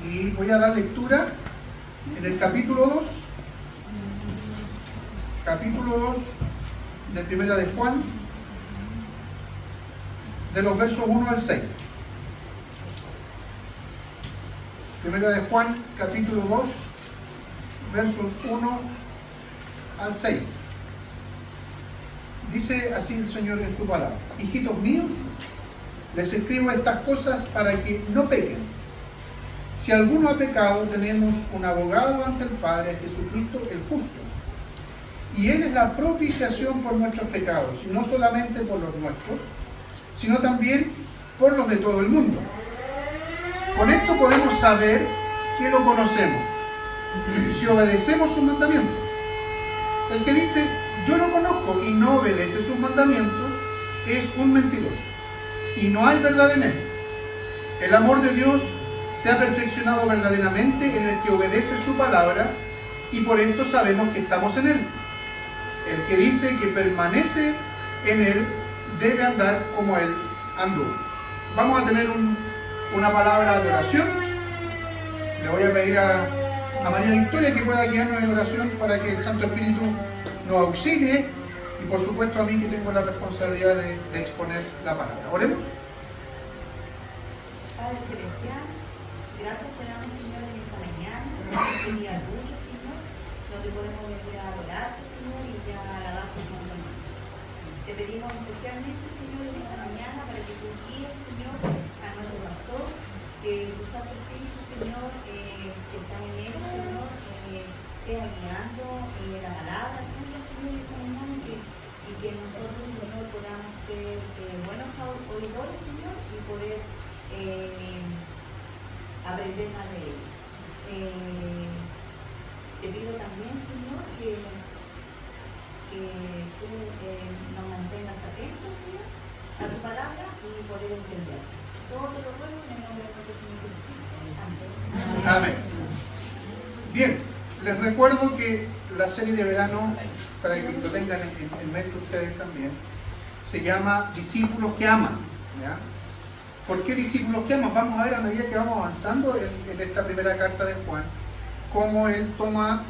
Y voy a dar lectura en el capítulo 2 de Primera de Juan, de los versos 1 al 6. Primera de Juan, capítulo 2, versos 1 al 6. Dice así el Señor en su palabra: hijitos míos, les escribo estas cosas para que no pequen. Si alguno ha pecado, tenemos un abogado ante el Padre, Jesucristo el justo. Y Él es la propiciación por nuestros pecados, y no solamente por los nuestros, sino también por los de todo el mundo. Con esto podemos saber que lo conocemos, si obedecemos sus mandamientos. El que dice, yo lo conozco y no obedece sus mandamientos, es un mentiroso, y no hay verdad en él. El amor de Dios se ha perfeccionado verdaderamente en el que obedece su palabra, y por esto sabemos que estamos en él. El que dice que permanece en él debe andar como él anduvo. Vamos a tener una palabra de oración. Le voy a pedir a María Victoria que pueda guiarnos en oración para que el Santo Espíritu nos auxilie, y por supuesto a mí que tengo la responsabilidad de exponer la palabra. Oremos. Padre Celestial, gracias te damos, Señor, en esta mañana, este día tuyo, Señor, donde podemos venir a adorarte, Señor, y a alabar tu santo nombre. Te pedimos especialmente, Señor, en esta mañana para que tú guíes, Señor, a nuestro pastor, que tu Santo Espíritu, Señor, que está en él, Señor, sea guiando la palabra tuya, Señor, en esta mañana, y que nosotros, Señor, podamos ser buenos oidores, Señor, y poder aprender más de él. Te pido también, Señor, que tú nos mantengas atentos, Señor, a tu palabra y poder entender. Todo te lo ruego en el nombre de nuestro Señor Jesucristo. Amén. Amén. Bien, les recuerdo que la serie de verano, para que lo tengan en mente ustedes también, se llama Discípulos que aman, ¿ya? ¿Por qué discípulos que aman? Vamos a ver a medida que vamos avanzando en esta primera carta de Juan, cómo él toma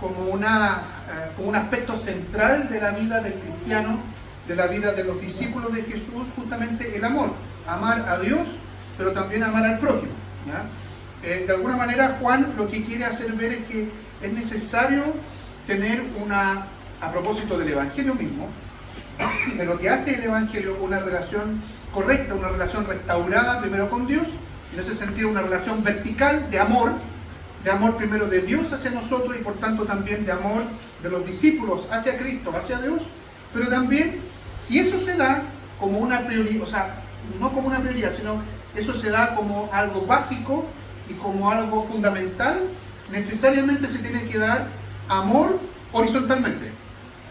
como un aspecto central de la vida del cristiano, de la vida de los discípulos de Jesús, justamente el amor. Amar a Dios, pero también amar al prójimo, ¿ya? De alguna manera Juan lo que quiere hacer ver es que es necesario tener a propósito del Evangelio mismo, de lo que hace el Evangelio, una relación correcta, una relación restaurada primero con Dios, en ese sentido una relación vertical de amor primero de Dios hacia nosotros, y por tanto también de amor de los discípulos hacia Cristo, hacia Dios, pero también si eso se da como una prioridad, o sea, no como una prioridad, sino eso se da como algo básico y como algo fundamental, necesariamente se tiene que dar amor horizontalmente.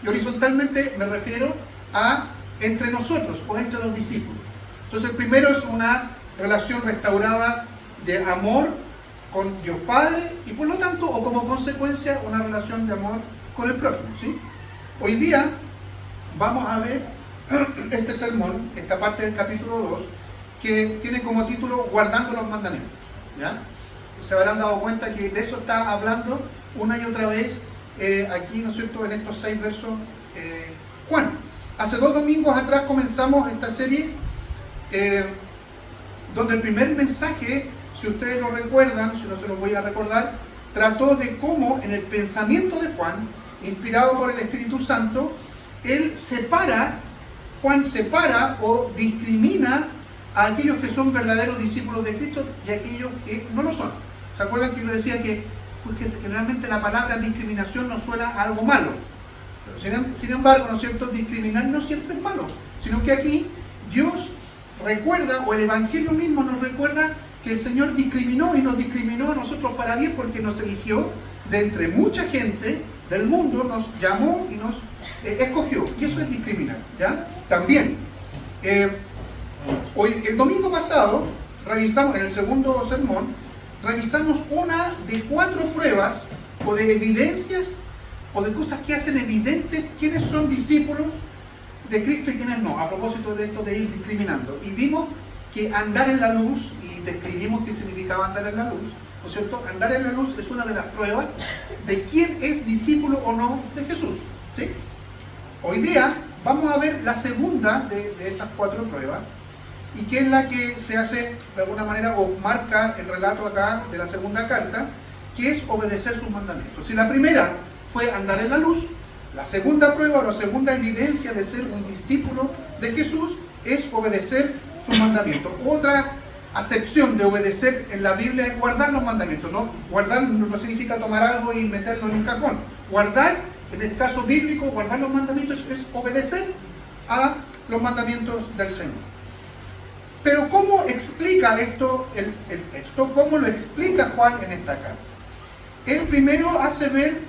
Y horizontalmente me refiero a entre nosotros o entre los discípulos. Entonces, primero es una relación restaurada de amor con Dios Padre, y por lo tanto, o como consecuencia, una relación de amor con el prójimo, ¿sí? Hoy día vamos a ver este sermón, esta parte del capítulo 2, que tiene como título Guardando los mandamientos, ¿ya? Se habrán dado cuenta que de eso está hablando una y otra vez aquí, ¿no es cierto?, en estos 6 versos Juan. Hace 2 domingos atrás comenzamos esta serie donde el primer mensaje, si ustedes lo recuerdan, si no se los voy a recordar, trató de cómo en el pensamiento de Juan, inspirado por el Espíritu Santo, Juan separa o discrimina a aquellos que son verdaderos discípulos de Cristo y a aquellos que no lo son. ¿Se acuerdan que yo les decía que generalmente la palabra discriminación nos suena a algo malo? Pero sin embargo, ¿no es cierto?, discriminar no siempre es malo, sino que aquí Dios recuerda, o el Evangelio mismo nos recuerda, que el Señor discriminó, y nos discriminó a nosotros para bien, porque nos eligió de entre mucha gente del mundo, nos llamó y nos escogió, y eso es discriminar, ¿ya? También, el domingo pasado, revisamos, en el segundo sermón, revisamos una de 4 pruebas, o de evidencias, o de cosas que hacen evidentes quiénes son discípulos de Cristo y quiénes no, a propósito de esto de ir discriminando. Y vimos que andar en la luz, y describimos qué significaba andar en la luz, ¿no es cierto? Andar en la luz es una de las pruebas de quién es discípulo o no de Jesús, ¿sí? Hoy día vamos a ver la segunda de esas 4 pruebas, y que es la que se hace de alguna manera o marca el relato acá de la segunda carta, que es obedecer sus mandamientos. Si la primera fue andar en la luz, la segunda prueba o la segunda evidencia de ser un discípulo de Jesús es obedecer sus mandamientos. Otra acepción de obedecer en la Biblia es guardar los mandamientos, ¿no? Guardar no significa tomar algo y meterlo en un cajón. Guardar, en el caso bíblico, guardar los mandamientos es obedecer a los mandamientos del Señor. Pero ¿cómo explica esto el texto? ¿Cómo lo explica Juan en esta carta? Él primero hace ver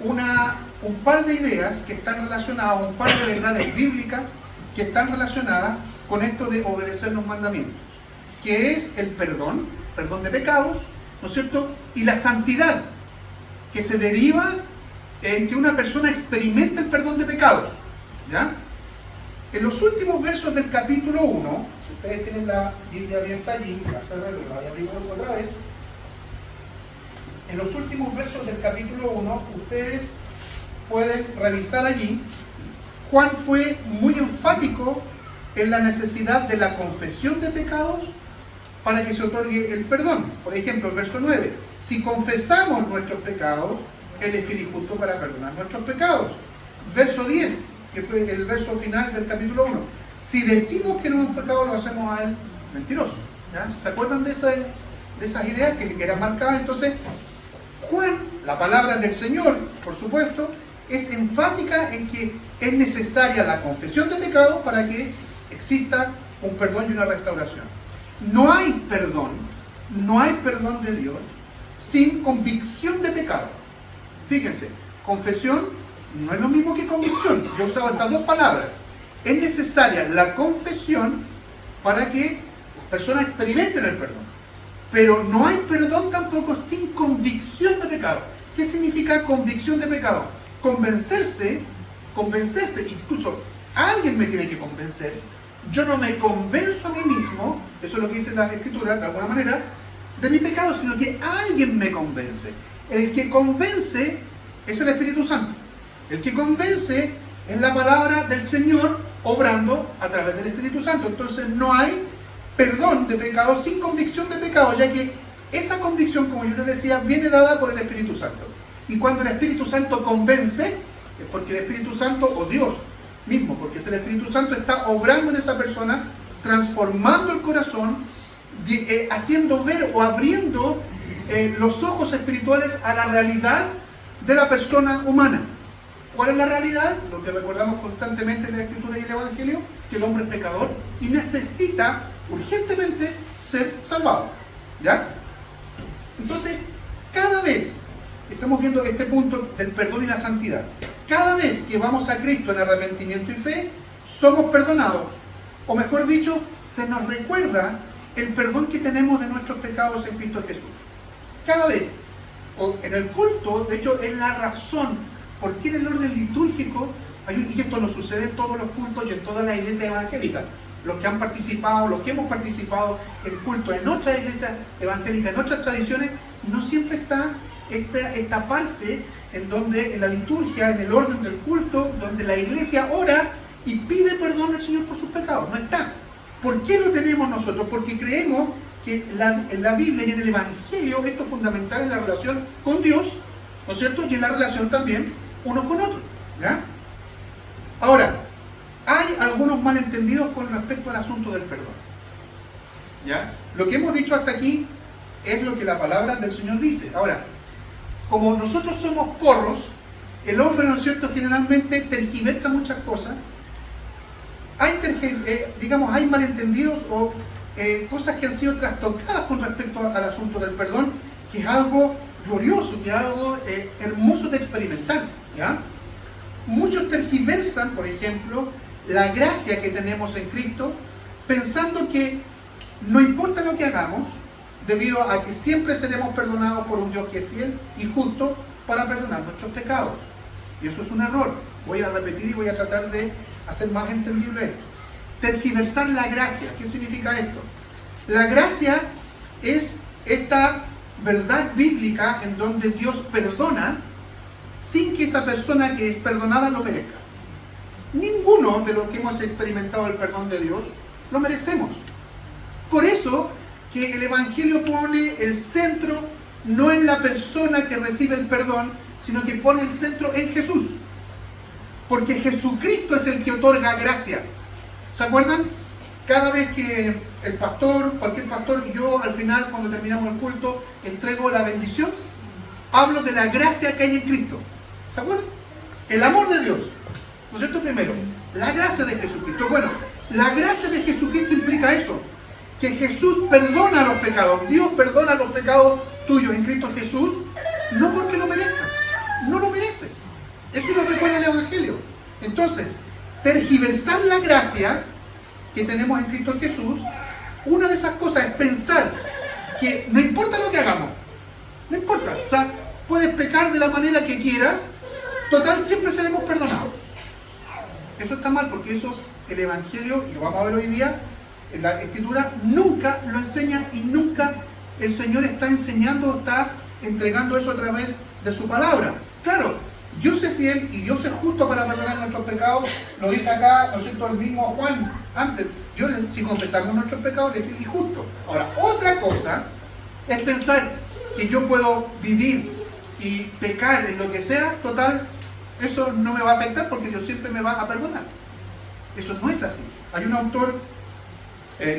un par de ideas que están relacionadas, un par de verdades bíblicas que están relacionadas con esto de obedecer los mandamientos, que es el perdón de pecados, ¿no es cierto? Y la santidad, que se deriva en que una persona experimente el perdón de pecados, ¿ya? En los últimos versos del capítulo 1, si ustedes tienen la Biblia abierta allí, la voy a abrir otra vez. En los últimos versos del capítulo 1, ustedes pueden revisar allí. Juan fue muy enfático en la necesidad de la confesión de pecados para que se otorgue el perdón. Por ejemplo, el verso 9, si confesamos nuestros pecados, Él es fiel y justo para perdonar nuestros pecados. Verso 10, que fue el verso final del capítulo 1, si decimos que no hemos pecado, lo hacemos a Él mentiroso. ¿Ya? ¿Se acuerdan de esas ideas que eran marcadas? Entonces, Juan, la palabra del Señor, por supuesto, es enfática en que es necesaria la confesión de pecados para que exista un perdón y una restauración. No hay perdón de Dios sin convicción de pecado. Fíjense, confesión no es lo mismo que convicción. Yo he usado estas 2 palabras. Es necesaria la confesión para que las personas experimenten el perdón. Pero no hay perdón tampoco sin convicción de pecado. ¿Qué significa convicción de pecado? Convencerse, incluso alguien me tiene que convencer. Yo no me convenzo a mí mismo, eso es lo que dice la Escritura de alguna manera, de mi pecado, sino que alguien me convence. El que convence es el Espíritu Santo. El que convence es la palabra del Señor obrando a través del Espíritu Santo. Entonces no hay perdón de pecado sin convicción de pecado, ya que esa convicción, como yo les decía, viene dada por el Espíritu Santo. Y cuando el Espíritu Santo convence, es porque el Espíritu Santo, o Dios mismo, porque es el Espíritu Santo, está obrando en esa persona, transformando el corazón, haciendo ver o abriendo los ojos espirituales a la realidad de la persona humana. ¿Cuál es la realidad? Lo que recordamos constantemente en la Escritura y el Evangelio, que el hombre es pecador y necesita urgentemente ser salvado. ¿Ya? Entonces, cada vez, estamos viendo este punto del perdón y la santidad, cada vez que vamos a Cristo en arrepentimiento y fe, somos perdonados. O mejor dicho, se nos recuerda el perdón que tenemos de nuestros pecados en Cristo Jesús. Cada vez. O en el culto, de hecho, es la razón por qué en el orden litúrgico, y esto no sucede en todos los cultos y en toda la iglesia evangélica. Los que han participado, los que hemos participado en culto en otras iglesias evangélicas, en otras tradiciones, no siempre está esta parte en donde en la liturgia, en el orden del culto, donde la iglesia ora y pide perdón al Señor por sus pecados. No está. ¿Por qué lo tenemos nosotros? Porque creemos que en la Biblia y en el Evangelio esto es fundamental en la relación con Dios, ¿no es cierto? Y en la relación también uno con otro. ¿Ya? Ahora, hay algunos malentendidos con respecto al asunto del perdón. ¿Ya? Lo que hemos dicho hasta aquí es lo que la palabra del Señor dice. Ahora, como nosotros somos porros, el hombre, ¿no es cierto?, generalmente tergiversa muchas cosas. Hay malentendidos o cosas que han sido trastocadas con respecto al asunto del perdón, que es algo glorioso, que es algo hermoso de experimentar. ¿Ya? Muchos tergiversan, por ejemplo, la gracia que tenemos en Cristo, pensando que no importa lo que hagamos, debido a que siempre seremos perdonados por un Dios que es fiel y justo para perdonar nuestros pecados. Y eso es un error. Voy a repetir y voy a tratar de hacer más entendible esto. Tergiversar la gracia. ¿Qué significa esto? La gracia es esta verdad bíblica en donde Dios perdona sin que esa persona que es perdonada lo merezca. Ninguno de los que hemos experimentado el perdón de Dios lo merecemos. Por eso que el Evangelio pone el centro no en la persona que recibe el perdón, sino que pone el centro en Jesús. Porque Jesucristo es el que otorga gracia. ¿Se acuerdan? Cada vez que el pastor, cualquier pastor, y yo al final, cuando terminamos el culto, entrego la bendición, hablo de la gracia que hay en Cristo. ¿Se acuerdan? El amor de Dios. ¿No es cierto? Primero, la gracia de Jesucristo. Bueno, la gracia de Jesucristo implica eso, que Jesús perdona los pecados. Dios perdona los pecados tuyos en Cristo Jesús, no porque lo merezcas, no lo mereces. Eso lo recuerda el Evangelio. Entonces, tergiversar la gracia que tenemos en Cristo Jesús, una de esas cosas es pensar que no importa lo que hagamos, no importa, o sea, puedes pecar de la manera que quieras, total, siempre seremos perdonados. Eso está mal, porque eso el Evangelio, y lo vamos a ver hoy día, en la Escritura nunca lo enseña, y nunca el Señor está enseñando, está entregando eso a través de su palabra. Claro, Dios es fiel y Dios es justo para perdonar nuestros pecados, lo dice acá, ¿no es cierto?, el mismo Juan antes. Dios, si confesamos nuestros pecados, es fiel y justo. Ahora, otra cosa es pensar que yo puedo vivir y pecar en lo que sea, total, eso no me va a afectar porque Dios siempre me va a perdonar. Eso no es así. Hay un autor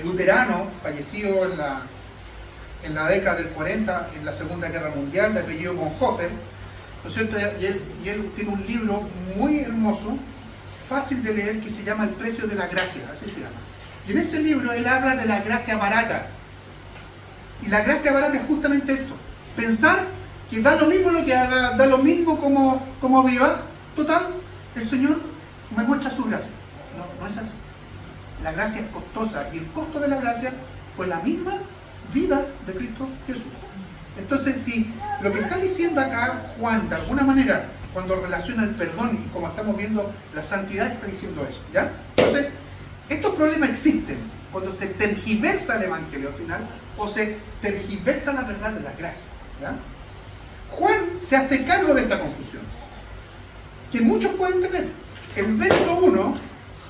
luterano, fallecido en la década del 40, en la Segunda Guerra Mundial, de apellido Bonhoeffer, ¿no es cierto? Y él tiene un libro muy hermoso, fácil de leer, que se llama El precio de la gracia, así se llama. Y en ese libro él habla de la gracia barata. Y la gracia barata es justamente esto: pensar que da lo mismo lo que haga, da lo mismo como viva, total, el Señor me muestra su gracia. No, no es así. La gracia es costosa, y el costo de la gracia fue la misma vida de Cristo Jesús. Entonces, si lo que está diciendo acá Juan, de alguna manera, cuando relaciona el perdón y como estamos viendo la santidad, está diciendo eso, ¿ya? Entonces, estos problemas existen cuando se tergiversa el Evangelio al final, o se tergiversa la verdad de la gracia, ¿ya? Juan se hace cargo de esta confusión, que muchos pueden tener. El verso 1,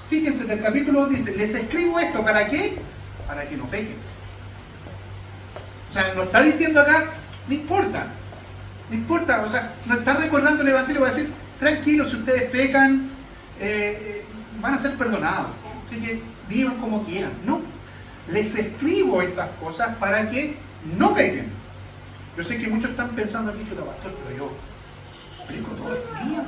fíjense, del capítulo 2 dice: les escribo esto, ¿para qué? Para que no pequen. O sea, nos está diciendo acá, no importa, o sea, nos está recordando el Evangelio para decir, tranquilos, si ustedes pecan, van a ser perdonados, así que vivan como quieran. No, les escribo estas cosas para que no pequen. Yo sé que muchos están pensando aquí, chuta, pastor, pero yo predico todo el día,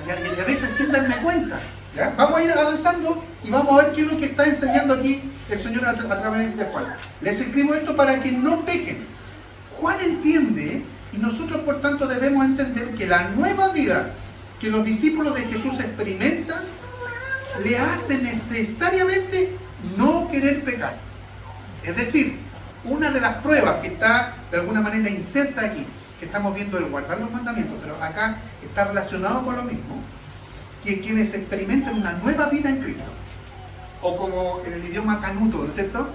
y a veces sin darme cuenta. ¿Ya? Vamos a ir avanzando y vamos a ver qué es lo que está enseñando aquí el Señor a través de Juan. Les escribo esto para que no pequen. Juan entiende, y nosotros por tanto debemos entender, que la nueva vida que los discípulos de Jesús experimentan le hace necesariamente no querer pecar. Es decir, una de las pruebas que está de alguna manera inserta aquí, que estamos viendo el guardar los mandamientos, pero acá está relacionado con lo mismo, que quienes experimentan una nueva vida en Cristo, o como en el idioma canuto, ¿no es cierto?,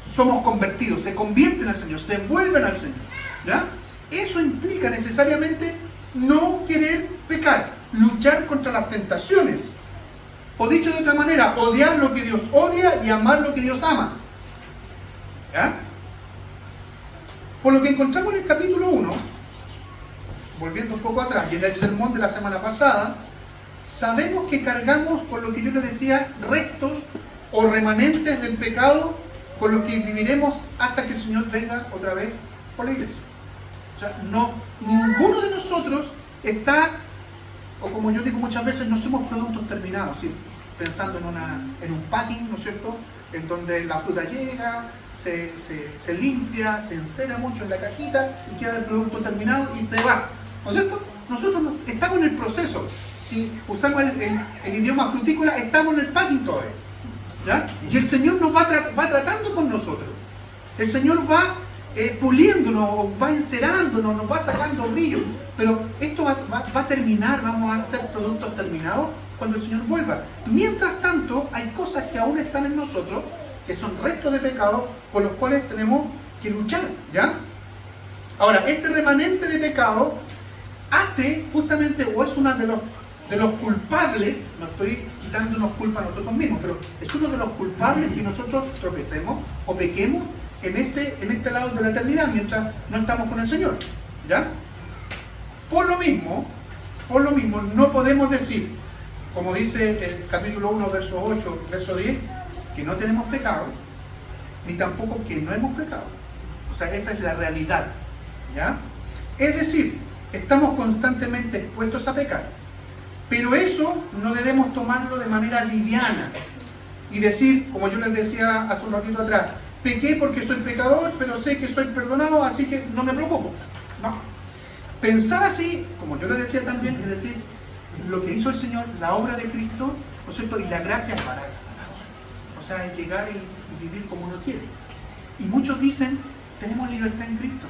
somos convertidos, se convierten al Señor, se vuelven al Señor, ¿ya? Eso implica necesariamente no querer pecar, luchar contra las tentaciones, o dicho de otra manera, odiar lo que Dios odia y amar lo que Dios ama, ¿ya? Por lo que encontramos en el capítulo 1, volviendo un poco atrás, y en el sermón de la semana pasada, sabemos que cargamos con lo que yo le decía, restos o remanentes del pecado, con los que viviremos hasta que el Señor venga otra vez por la iglesia. O sea, ninguno de nosotros está, o como yo digo muchas veces, no somos productos terminados, ¿sí? Pensando en un packing, ¿no es cierto?, en donde la fruta llega, se limpia, se encera mucho en la cajita y queda el producto terminado y se va, ¿no es cierto? Nosotros estamos en el proceso. Si usamos el idioma frutícola, estamos en el packing todavía, ¿ya? Y el Señor nos va tratando con nosotros. El Señor va puliéndonos, va encerándonos, nos va sacando brillo. Pero esto va a terminar, vamos a ser productos terminados cuando el Señor vuelva. Mientras tanto, hay cosas que aún están en nosotros, que son restos de pecado, con los cuales tenemos que luchar, ¿ya? Ahora, ese remanente de pecado hace justamente, o es uno de los culpables, no estoy quitándonos culpa a nosotros mismos, pero es uno de los culpables que nosotros tropecemos o pequemos en este lado de la eternidad, mientras no estamos con el Señor, ¿ya? Por lo mismo, no podemos decir, como dice el capítulo 1, verso 8, verso 10, que no tenemos pecado, ni tampoco que no hemos pecado. O sea, esa es la realidad, ¿ya? Es decir, estamos constantemente expuestos a pecar, pero eso no debemos tomarlo de manera liviana y decir, como yo les decía hace un ratito atrás, pequé porque soy pecador, pero sé que soy perdonado, así que no me preocupo. No. Pensar así, como yo les decía también, es decir, lo que hizo el Señor, la obra de Cristo, ¿no es cierto? Y la gracia es barata. O sea, es llegar y vivir como uno quiere. Y muchos dicen, tenemos libertad en Cristo.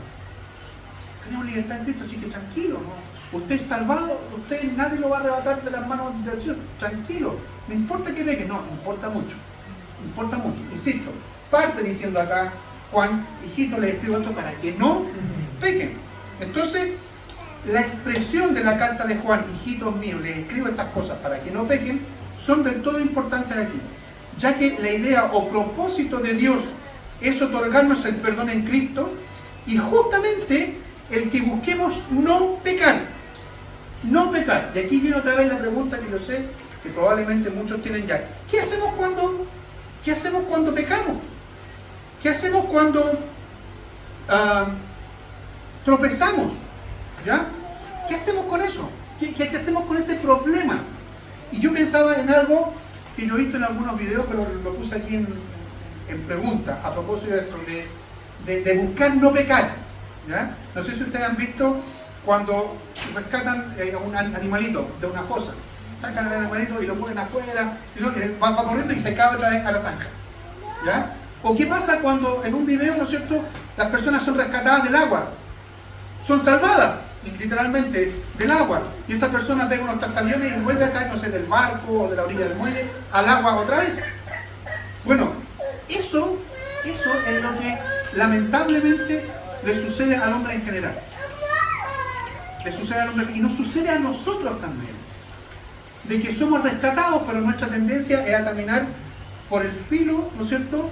Tenemos libertad en Cristo, así que tranquilo, ¿no? Usted es salvado, nadie lo va a arrebatar de las manos del Señor. Tranquilo, no importa que peque, no, importa mucho. Importa mucho, insisto. Parte diciendo acá, Juan, hijito, les escribo esto para que no pequen. Entonces, la expresión de la carta de Juan, hijitos míos, les escribo estas cosas para que no pequen, son del todo importantes aquí, ya que la idea o propósito de Dios es otorgarnos el perdón en Cristo y justamente el que busquemos no pecar. No pecar. Y aquí viene otra vez la pregunta que yo sé que probablemente muchos tienen ya. ¿Qué hacemos cuando pecamos? ¿Qué hacemos cuando tropezamos? ¿Ya? ¿Qué hacemos con eso? ¿Qué hacemos con ese problema? Y yo pensaba en algo que yo he visto en algunos videos, pero lo puse aquí en pregunta, a propósito de esto, de buscar no pecar. ¿Ya? No sé si ustedes han visto cuando rescatan a un animalito de una fosa. Sacan al animalito y lo ponen afuera, y va corriendo y se cae otra vez a la zanja. ¿Ya? ¿O qué pasa cuando en un video, ¿no es cierto?, las personas son rescatadas del agua? Son salvadas, literalmente, del agua. Y esa persona pega unos tartaliones y vuelve a caer, no sé, del barco o de la orilla del muelle al agua otra vez. Bueno, eso es lo que lamentablemente le sucede al hombre en general. Le sucede al hombre y nos sucede a nosotros también. De que somos rescatados, pero nuestra tendencia es a caminar por el filo, ¿no es cierto?,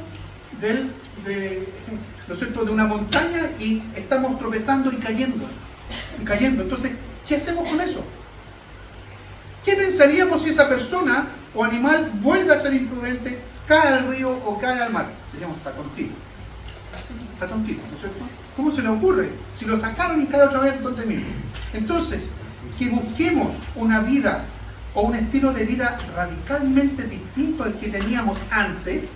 ¿no es cierto?, de una montaña y estamos tropezando y cayendo. Entonces, ¿qué hacemos con eso? ¿Qué pensaríamos si esa persona o animal vuelve a ser imprudente, cae al río o cae al mar? Diríamos, está tontito. Está tontito, ¿no es cierto? ¿Cómo se le ocurre? Si lo sacaron y cae otra vez, ¿dónde mismo? Entonces, que busquemos una vida o un estilo de vida radicalmente distinto al que teníamos antes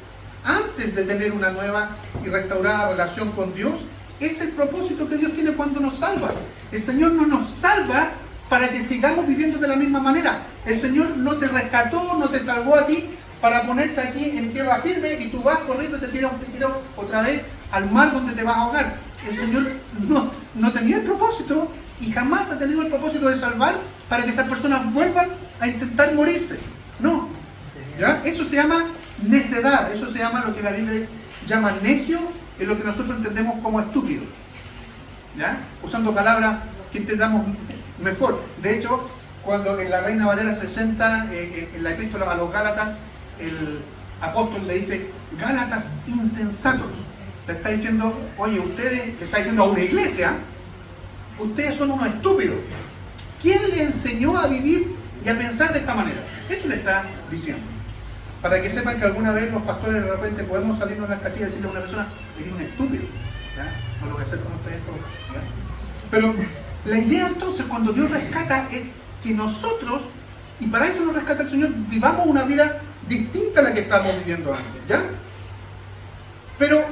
de tener una nueva y restaurada relación con Dios, es el propósito que Dios tiene cuando nos salva. El Señor no nos salva para que sigamos viviendo de la misma manera. El Señor no te rescató, no te salvó a ti para ponerte aquí en tierra firme y tú vas corriendo y te tiras otra vez al mar donde te vas a ahogar. El Señor no tenía el propósito y jamás ha tenido el propósito de salvar para que esas personas vuelvan a intentar morirse. No. ¿Ya? Eso se llama necedad, eso se llama lo que la Biblia llama necio, es lo que nosotros entendemos como estúpido. ¿Ya? Usando palabras que entendamos mejor. De hecho, cuando en la Reina Valera 60, en la epístola a los Gálatas, el apóstol le dice, Gálatas insensatos. Le está diciendo, oye, ustedes, le está diciendo a una iglesia, ustedes son unos estúpidos. ¿Quién le enseñó a vivir y a pensar de esta manera? Esto le está diciendo. Para que sepan que alguna vez los pastores de repente podemos salirnos de las casillas y decirle a una persona, eres un estúpido. ¿Ya? No lo voy a hacer con ustedes todos. Pero la idea entonces cuando Dios rescata es que nosotros, y para eso nos rescata el Señor, vivamos una vida distinta a la que estábamos viviendo antes. ¿Ya? Pero,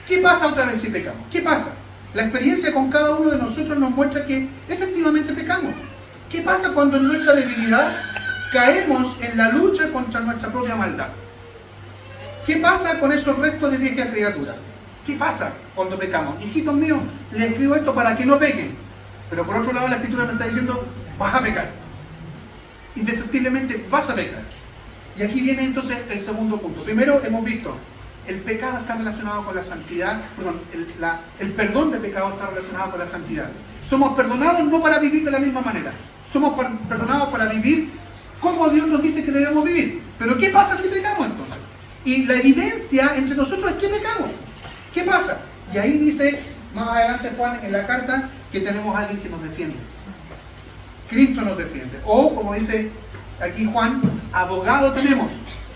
¿qué pasa otra vez si pecamos? ¿Qué pasa? La experiencia con cada uno de nosotros nos muestra que efectivamente pecamos. ¿Qué pasa cuando en nuestra debilidad caemos en la lucha contra nuestra propia maldad? ¿Qué pasa con esos restos de vieja criatura? ¿Qué pasa cuando pecamos? Hijitos míos, les escribo esto para que no pequen. Pero por otro lado la Escritura me está diciendo, vas a pecar. Indefectiblemente vas a pecar. Y aquí viene entonces el segundo punto. Primero hemos visto el pecado está relacionado con la santidad, perdón, el perdón de pecado está relacionado con la santidad. Somos perdonados no para vivir de la misma manera, somos perdonados para vivir como Dios nos dice que debemos vivir. Pero ¿qué pasa si pecamos entonces? Y la evidencia entre nosotros es que pecamos. ¿Qué pasa? Y ahí dice más adelante Juan en la carta que tenemos a alguien que nos defiende. Cristo nos defiende. O como dice aquí Juan, abogado tenemos.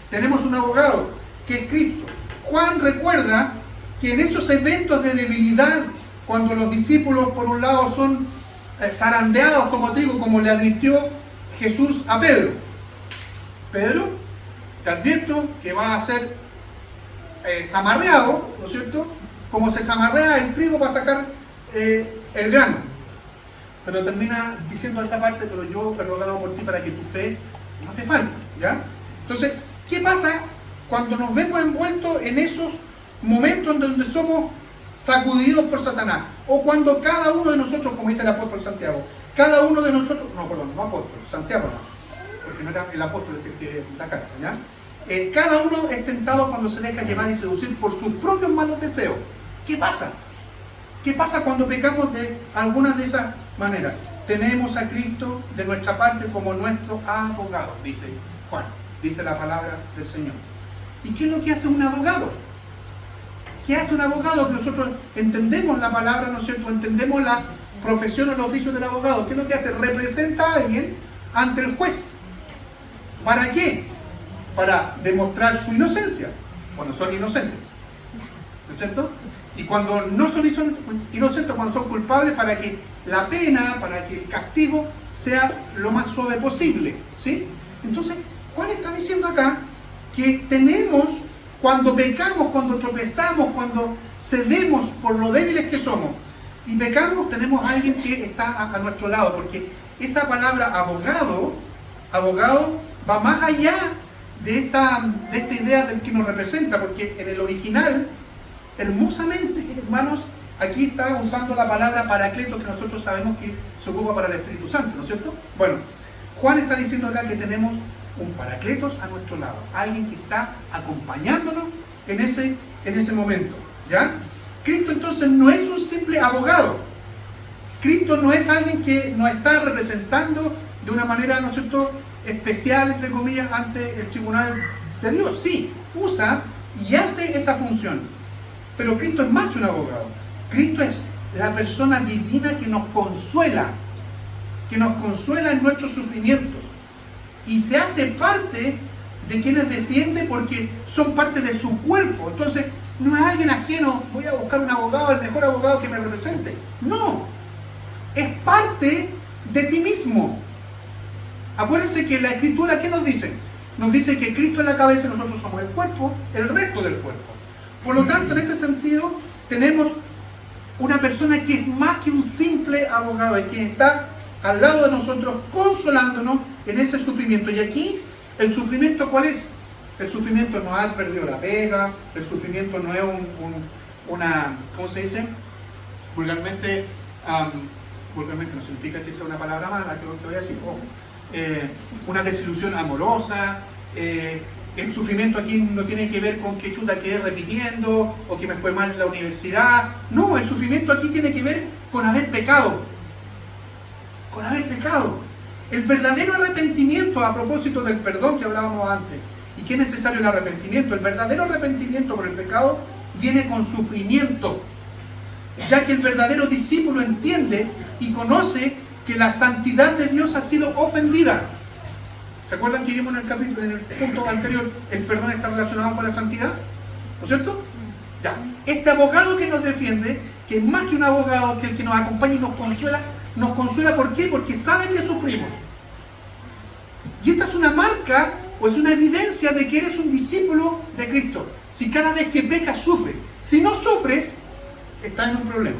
Tenemos un abogado que es Cristo. Juan recuerda que en estos eventos de debilidad, cuando los discípulos por un lado son zarandeados como trigo, como le advirtió Jesús a Pedro. Pedro, te advierto que va a ser zamarreado, ¿no es cierto? Como se zamarrea el trigo para sacar el grano. Pero termina diciendo esa parte, pero yo he rogado por ti para que tu fe no te falte, ¿ya? Entonces, ¿qué pasa cuando nos vemos envueltos en esos momentos en donde somos sacudidos por Satanás? O cuando cada uno de nosotros, como dice el apóstol Santiago, cada uno de nosotros, no apóstol, Santiago no, porque no era el apóstol el que escribe la carta, ¿ya? Cada uno es tentado cuando se deja llevar y seducir por sus propios malos deseos. ¿Qué pasa? ¿Qué pasa cuando pecamos de alguna de esas maneras? Tenemos a Cristo de nuestra parte como nuestro abogado, dice Juan, dice la palabra del Señor. ¿Y qué es lo que hace un abogado? ¿Qué hace un abogado? Que nosotros entendemos la palabra, ¿no es cierto? Entendemos la profesión o el oficio del abogado. ¿Qué es lo que hace? Representa a alguien ante el juez. ¿Para qué? Para demostrar su inocencia, cuando son inocentes, ¿no es cierto? Y cuando no son inocentes, cuando son culpables, para que la pena, para que el castigo sea lo más suave posible, ¿sí? Entonces, Juan está diciendo acá que tenemos, cuando pecamos, cuando tropezamos, cuando cedemos por lo débiles que somos y pecamos, tenemos a alguien que está a nuestro lado, porque esa palabra abogado va más allá de esta idea del que nos representa, porque en el original, hermosamente, hermanos, aquí está usando la palabra paracleto, que nosotros sabemos que se ocupa para el Espíritu Santo, ¿no es cierto? Bueno, Juan está diciendo acá que tenemos un paracletos a nuestro lado, alguien que está acompañándonos en ese momento, ¿ya? Cristo entonces no es un simple abogado. Cristo no es alguien que nos está representando de una manera, ¿no es cierto?, especial, entre comillas, ante el tribunal de Dios. Sí, usa y hace esa función. Pero Cristo es más que un abogado. Cristo es la persona divina que nos consuela en nuestros sufrimientos. Y se hace parte de quienes defiende porque son parte de su cuerpo. Entonces, no es alguien ajeno, voy a buscar un abogado, el mejor abogado que me represente. No, es parte de ti mismo. Acuérdense que la Escritura, ¿qué nos dice? Nos dice que Cristo es la cabeza y nosotros somos el cuerpo, el resto del cuerpo. Por lo tanto, en ese sentido, tenemos una persona que es más que un simple abogado, y que está al lado de nosotros, consolándonos en ese sufrimiento. Y aquí, ¿el sufrimiento cuál es? El sufrimiento no es haber perdido la pega, el sufrimiento no es una, ¿cómo se dice? Vulgarmente no significa que sea una palabra mala, que voy a decir, una desilusión amorosa. El sufrimiento aquí no tiene que ver con que chuta quedé repitiendo o que me fue mal en la universidad. No, el sufrimiento aquí tiene que ver con haber pecado. Con haber pecado. El verdadero arrepentimiento, a propósito del perdón que hablábamos antes, y que es necesario el arrepentimiento, el verdadero arrepentimiento por el pecado viene con sufrimiento, ya que el verdadero discípulo entiende y conoce que la santidad de Dios ha sido ofendida. ¿Se acuerdan que vimos en el capítulo, en el punto anterior, el perdón está relacionado con la santidad? ¿No es cierto? Ya. Este abogado que nos defiende, que es más que un abogado, que el que nos acompaña y nos consuela, ¿por qué? Porque sabe que sufrimos. Y esta es una marca, o es una evidencia de que eres un discípulo de Cristo. Si cada vez que pecas sufres, si no sufres, estás en un problema.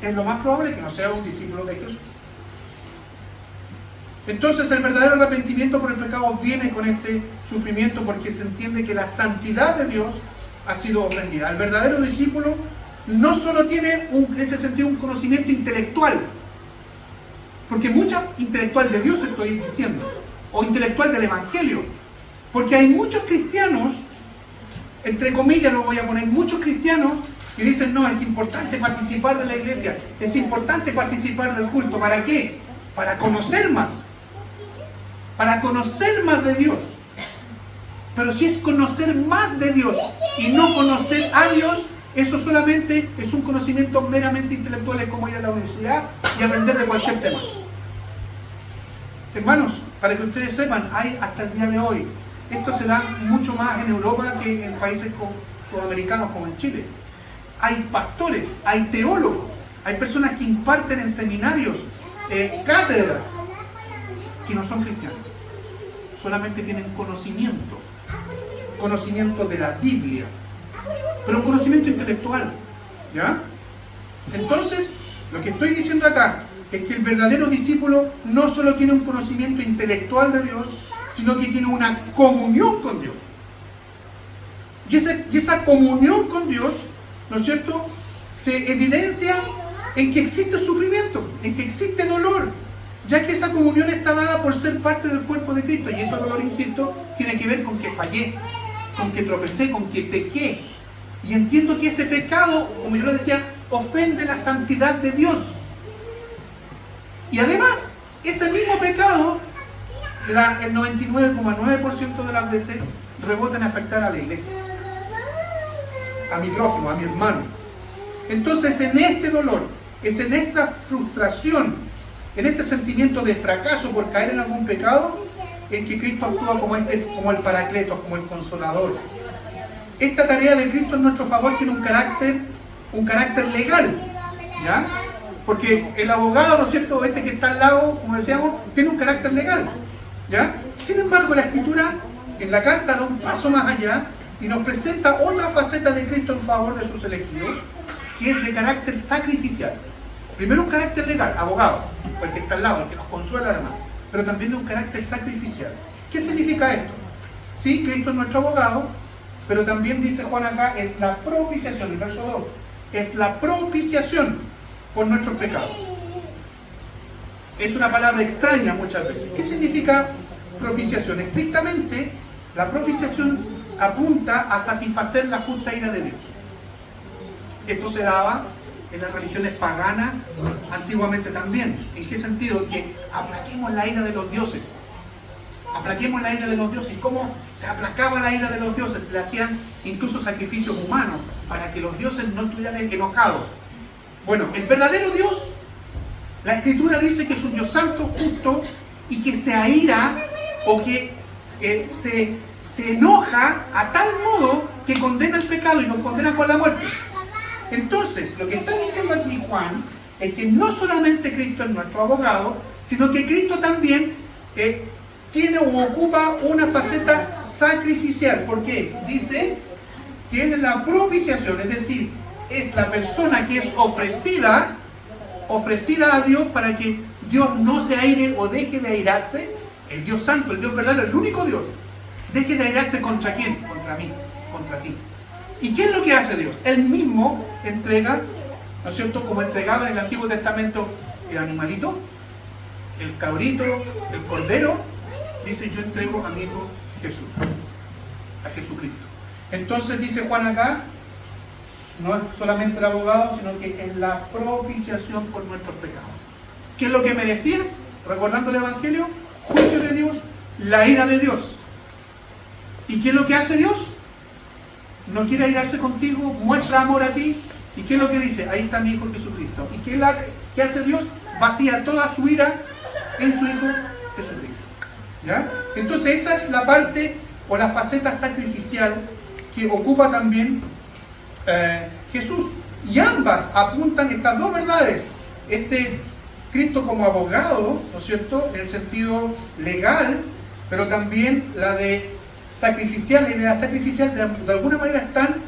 Es lo más probable que no seas un discípulo de Jesús. Entonces el verdadero arrepentimiento por el pecado viene con este sufrimiento, porque se entiende que la santidad de Dios ha sido ofendida. El verdadero discípulo no solo tiene en ese sentido un conocimiento intelectual, porque mucha intelectual de Dios estoy diciendo, o intelectual del Evangelio, porque hay muchos cristianos entre comillas lo voy a poner, muchos cristianos y dicen, no, es importante participar de la iglesia, es importante participar del culto. ¿Para qué? Para conocer más de Dios. Pero si es conocer más de Dios y no conocer a Dios, eso solamente es un conocimiento meramente intelectual, es como ir a la universidad y aprender de cualquier tema. Hermanos, para que ustedes sepan, hay hasta el día de hoy, esto se da mucho más en Europa que en países sudamericanos como en Chile. Hay pastores, hay teólogos, hay personas que imparten en seminarios, cátedras, que no son cristianos. Solamente tienen conocimiento de la Biblia, pero un conocimiento intelectual, ¿ya? Entonces, lo que estoy diciendo acá es que el verdadero discípulo no solo tiene un conocimiento intelectual de Dios, sino que tiene una comunión con Dios. Y esa comunión con Dios, ¿no es cierto?, se evidencia en que existe sufrimiento, en que existe dolor, ya que esa comunión está dada por ser parte del cuerpo de Cristo. Y ese dolor, insisto, tiene que ver con que fallé, con que tropecé, con que pequé. Y entiendo que ese pecado, como yo lo decía, ofende la santidad de Dios. Y además, ese mismo pecado, el 99,9% de las veces, rebota en afectar a la iglesia, a mi prójimo, a mi hermano. Entonces, en este dolor, es en esta frustración, en este sentimiento de fracaso por caer en algún pecado, en que Cristo actúa como el Paracletos, como el Consolador. Esta tarea de Cristo en nuestro favor tiene un carácter legal, ¿ya? Porque el abogado, ¿no es cierto?, que está al lado, como decíamos, tiene un carácter legal, ¿ya? Sin embargo, la Escritura en la carta da un paso más allá y nos presenta otra faceta de Cristo en favor de sus elegidos, que es de carácter sacrificial. Primero un carácter legal, abogado, el que está al lado, el que nos consuela además, pero también de un carácter sacrificial. ¿Qué significa esto? Sí, Cristo es nuestro abogado, pero también dice Juan acá, es la propiciación, el verso 2, es la propiciación por nuestros pecados. Es una palabra extraña muchas veces. ¿Qué significa propiciación? Estrictamente, la propiciación apunta a satisfacer la justa ira de Dios. Esto se daba en las religiones paganas antiguamente también. ¿En qué sentido? Que aplaquemos la ira de los dioses. Aplaquemos la ira de los dioses. ¿Y cómo se aplacaba la ira de los dioses? Se le hacían incluso sacrificios humanos para que los dioses no estuvieran enojados. Bueno, el verdadero Dios, la Escritura dice que es un Dios santo, justo, y que se aira o que se enoja a tal modo que condena el pecado y nos condena con la muerte. Entonces, lo que está diciendo aquí Juan es que no solamente Cristo es nuestro abogado, sino que Cristo también tiene o ocupa una faceta sacrificial. ¿Por qué? Dice que Él es la propiciación, es decir, es la persona que es ofrecida a Dios para que Dios no se aire o deje de airarse, el Dios santo, el Dios verdadero, el único Dios, deje de airarse contra quién, contra mí, contra ti. ¿Y qué es lo que hace Dios? Él mismo entrega, ¿no es cierto?, como entregaba en el Antiguo Testamento el animalito, el cabrito, el cordero, dice yo entrego a mi Hijo Jesús, a Jesucristo. Entonces dice Juan acá, no es solamente el abogado, sino que es la propiciación por nuestros pecados. ¿Qué es lo que merecías? Recordando el Evangelio, juicio de Dios, la ira de Dios. ¿Y qué es lo que hace Dios? No quiere airarse contigo, muestra amor a ti. ¿Y qué es lo que dice? Ahí está mi Hijo Jesucristo. ¿Y qué hace Dios? Vacía toda su ira en su Hijo Jesucristo. ¿Ya? Entonces esa es la parte o la faceta sacrificial que ocupa también Jesús. Y ambas apuntan estas dos verdades. Cristo como abogado, ¿no es cierto?, en el sentido legal, pero también la de sacrificial, la idea sacrificial de alguna manera están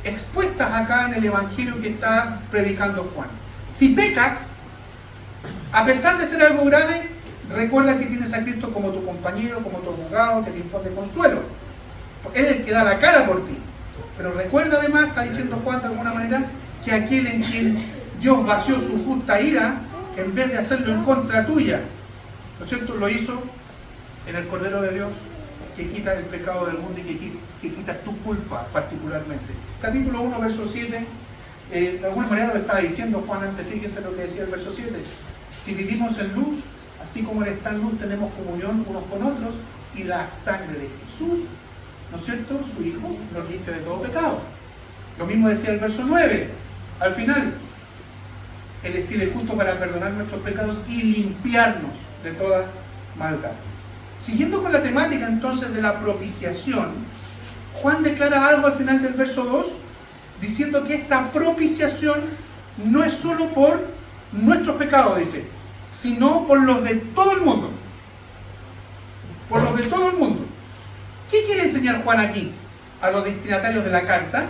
expuestas acá en el Evangelio que está predicando Juan. Si pecas, a pesar de ser algo grave, recuerda que tienes a Cristo como tu compañero, como tu abogado, que te infunde consuelo. Él es el que da la cara por ti. Pero recuerda además, está diciendo Juan de alguna manera, que aquel en quien Dios vació su justa ira, en vez de hacerlo en contra tuya, ¿no es cierto?, lo hizo en el Cordero de Dios, que quita el pecado del mundo y que quita tu culpa particularmente. Capítulo 1, verso 7, de alguna manera lo estaba diciendo Juan antes, fíjense lo que decía el verso 7. Si vivimos en luz, así como Él está en luz, tenemos comunión unos con otros, y la sangre de Jesús, ¿no es cierto?, su Hijo, nos limpia de todo pecado. Lo mismo decía el verso 9, al final, Él es fiel y justo para perdonar nuestros pecados y limpiarnos de toda maldad. Siguiendo con la temática entonces de la propiciación, Juan declara algo al final del verso 2, diciendo que esta propiciación no es solo por nuestros pecados, dice, sino por los de todo el mundo. Por los de todo el mundo. ¿Qué quiere enseñar Juan aquí? A los destinatarios de la carta,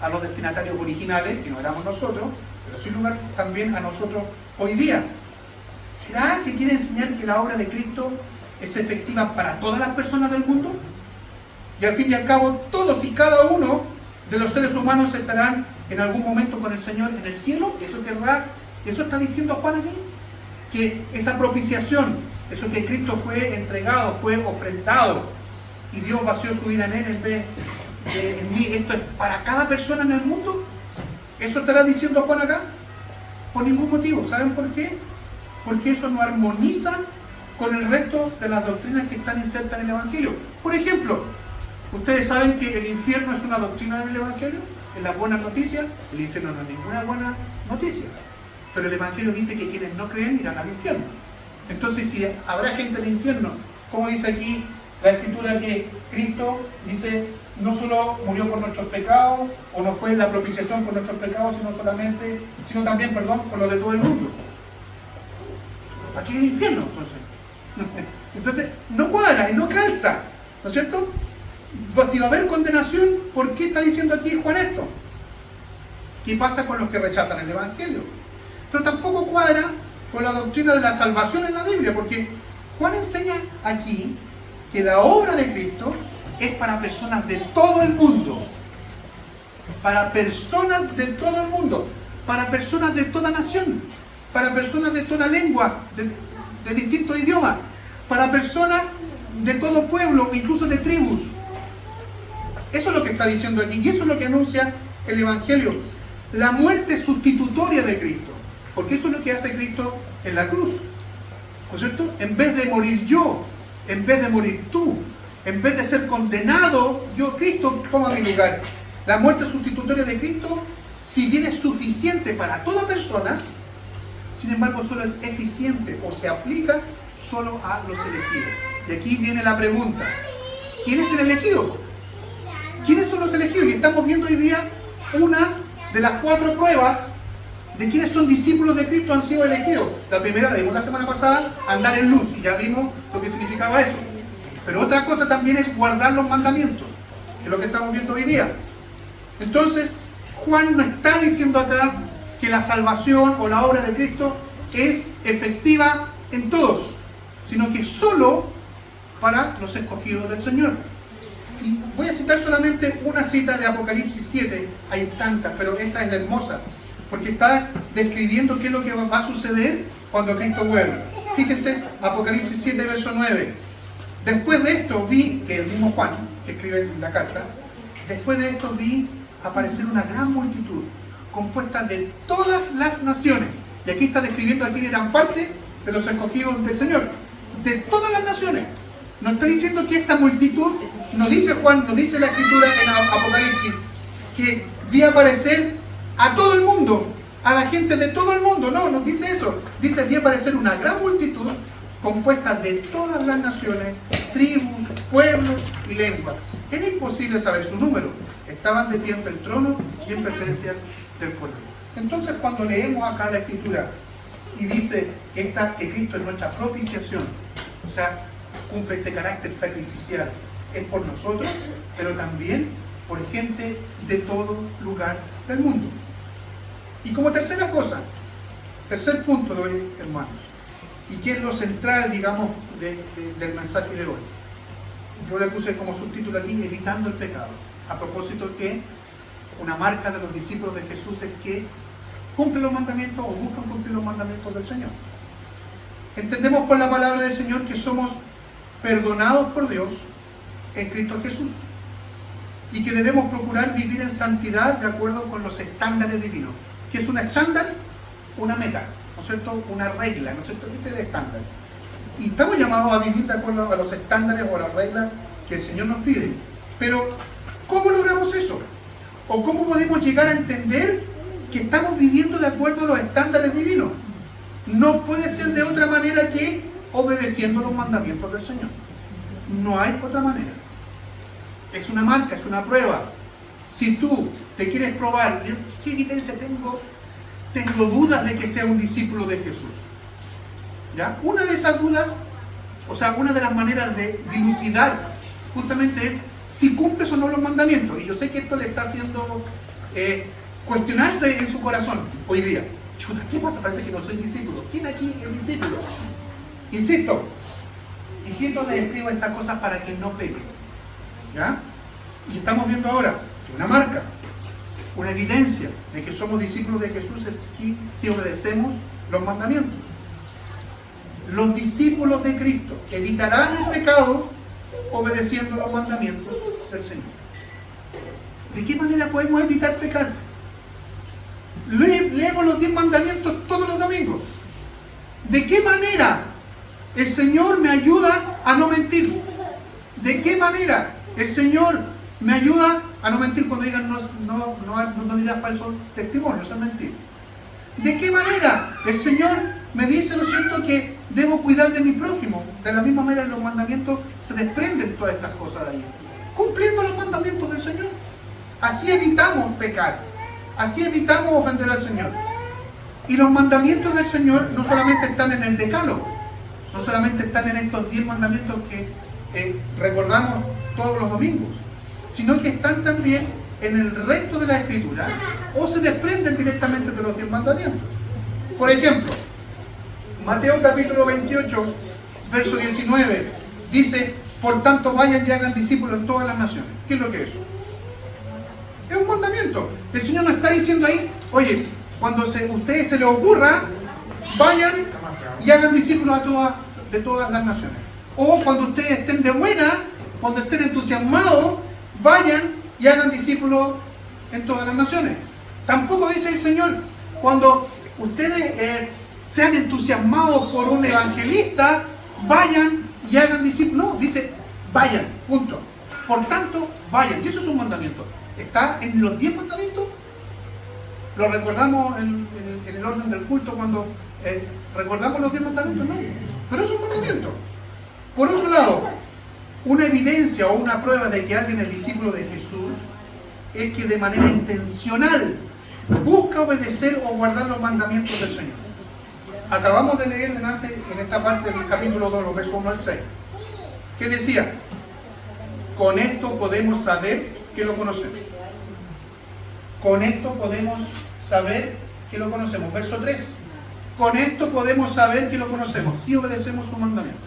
a los destinatarios originales, que no éramos nosotros, pero sin lugar también a nosotros hoy día. ¿Será que quiere enseñar que la obra de Cristo es efectiva para todas las personas del mundo? Y al fin y al cabo, todos y cada uno de los seres humanos estarán en algún momento con el Señor en el cielo. Eso está diciendo Juan aquí. Que esa propiciación, eso que Cristo fue entregado, fue ofrendado, y Dios vació su vida en Él en vez de en mí, esto es para cada persona en el mundo. ¿Eso estará diciendo Juan acá? Por ningún motivo. ¿Saben por qué? Porque eso no armoniza con el resto de las doctrinas que están insertas en el Evangelio. Por ejemplo, ustedes saben que el infierno es una doctrina del Evangelio. En las buenas noticias, el infierno no es ninguna buena noticia. Pero el Evangelio dice que quienes no creen irán al infierno. Entonces, si habrá gente en el infierno, como dice aquí la Escritura, que Cristo dice, no solo murió por nuestros pecados, o no fue la propiciación por nuestros pecados, sino también, por los de todo el mundo. ¿Para qué es el infierno, entonces? Entonces, no cuadra y no calza, ¿no es cierto? Si va a haber condenación, ¿por qué está diciendo aquí Juan esto? ¿Qué pasa con los que rechazan el Evangelio? Pero tampoco cuadra con la doctrina de la salvación en la Biblia, porque Juan enseña aquí que la obra de Cristo es para personas de todo el mundo. Para personas de todo el mundo. Para personas de toda nación. Para personas de toda lengua, de distintos idiomas. Para personas de todo pueblo, incluso de tribus. Eso es lo que está diciendo aquí, y eso es lo que anuncia el Evangelio. La muerte sustitutoria de Cristo. Porque eso es lo que hace Cristo en la cruz. ¿No es cierto? En vez de morir yo, en vez de morir tú, en vez de ser condenado, Cristo toma mi lugar. La muerte sustitutoria de Cristo, si bien es suficiente para toda persona, sin embargo solo es eficiente o se aplica solo a los elegidos. Y aquí viene la pregunta: ¿quién es el elegido? ¿Quiénes son los elegidos? Y estamos viendo hoy día una de las 4 pruebas de quienes son discípulos de Cristo han sido elegidos. La primera la vimos la semana pasada, andar en luz, y ya vimos lo que significaba eso. Pero otra cosa también es guardar los mandamientos, que es lo que estamos viendo hoy día. Entonces, Juan no está diciendo acá que la salvación o la obra de Cristo es efectiva en todos, sino que solo para los escogidos del Señor. Y voy a citar solamente una cita de Apocalipsis 7, hay tantas, pero esta es hermosa, porque está describiendo qué es lo que va a suceder cuando Cristo vuelva. Fíjense, Apocalipsis 7, verso 9. Después de esto vi, que el mismo Juan, que escribe la carta, después de esto vi aparecer una gran multitud, compuesta de todas las naciones. Y aquí está describiendo a quienes eran parte de los escogidos del Señor. De todas las naciones. No está diciendo que esta multitud, no dice Juan, no dice la Escritura en Apocalipsis, que vi aparecer a todo el mundo, a la gente de todo el mundo. No, no dice eso. Dice, vi aparecer una gran multitud compuesta de todas las naciones, tribus, pueblos y lenguas. Era imposible saber su número. Estaban de pie ante el trono y en presencia del Cordero. Entonces, cuando leemos acá la Escritura y dice que Cristo es nuestra propiciación, o sea, cumple este carácter sacrificial, es por nosotros, pero también por gente de todo lugar del mundo. Y como tercera cosa, tercer punto de hoy, hermanos, y que es lo central, digamos, del mensaje de hoy. Yo le puse como subtítulo aquí, evitando el pecado. A propósito que una marca de los discípulos de Jesús es que cumplen los mandamientos o buscan cumplir los mandamientos del Señor. Entendemos por la palabra del Señor que somos perdonados por Dios en Cristo Jesús. Y que debemos procurar vivir en santidad de acuerdo con los estándares divinos. ¿Qué es un estándar? Una meta, ¿no es cierto? Una regla, ¿no es cierto? Ese es el estándar. Y estamos llamados a vivir de acuerdo a los estándares o a las reglas que el Señor nos pide. Pero, ¿cómo logramos eso? ¿O cómo podemos llegar a entender que estamos viviendo de acuerdo a los estándares divinos? No puede ser de otra manera que obedeciendo los mandamientos del Señor. No hay otra manera. Es una marca, es una prueba. Si tú te quieres probar, ¿qué evidencia tengo? Tengo dudas de que sea un discípulo de Jesús. ¿Ya? Una de esas dudas, o sea, una de las maneras de dilucidar justamente es si cumples o no los mandamientos. Y yo sé que esto le está haciendo cuestionarse en su corazón hoy día. Chuta, ¿qué pasa? Parece que no soy discípulo. ¿Quién aquí es discípulo? Insisto, hijitos, les escribo estas cosas para que no pequen. ¿Ya? Y estamos viendo ahora que una marca, una evidencia de que somos discípulos de Jesús es que si obedecemos los mandamientos. Los discípulos de Cristo evitarán el pecado obedeciendo los mandamientos del Señor. ¿De qué manera podemos evitar pecar? Leemos los 10 mandamientos todos los domingos. ¿De qué manera el Señor me ayuda a no mentir? ¿De qué manera el Señor me ayuda a no mentir cuando digan no dirás falso testimonio? Eso es mentir. ¿De qué manera el Señor me dice, ¿no es cierto?, que debo cuidar de mi prójimo? De la misma manera en los mandamientos se desprenden todas estas cosas de ahí. Cumpliendo los mandamientos del Señor. Así evitamos pecar. Así evitamos ofender al Señor. Y los mandamientos del Señor no solamente están en el Decálogo, no solamente están en estos 10 mandamientos que recordamos todos los domingos, sino que están también en el resto de la Escritura o se desprenden directamente de los 10 mandamientos. Por ejemplo, Mateo capítulo 28, verso 19, dice: por tanto vayan y hagan discípulos en todas las naciones. ¿Qué es lo que es eso? Es un mandamiento. El Señor nos está diciendo ahí, oye, cuando a ustedes se les ocurra, vayan y hagan discípulos de todas las naciones. O cuando ustedes estén de buena, cuando estén entusiasmados, vayan y hagan discípulos en todas las naciones. Tampoco dice el Señor, cuando ustedes sean entusiasmados por un evangelista, vayan y hagan discípulos. No, dice, vayan, punto. Por tanto, vayan. Y eso es un mandamiento. Está en los 10 mandamientos. Lo recordamos en el orden del culto cuando recordamos los 10 mandamientos, no. Pero es un mandamiento. Por otro lado, una evidencia o una prueba de que alguien es discípulo de Jesús es que de manera intencional busca obedecer o guardar los mandamientos del Señor. Acabamos de leer en esta parte del capítulo 2, los versos 1 al 6, que decía: con esto podemos saber que lo conocemos. Con esto podemos saber que lo conocemos. Verso 3. Con esto podemos saber que lo conocemos, si obedecemos su mandamiento.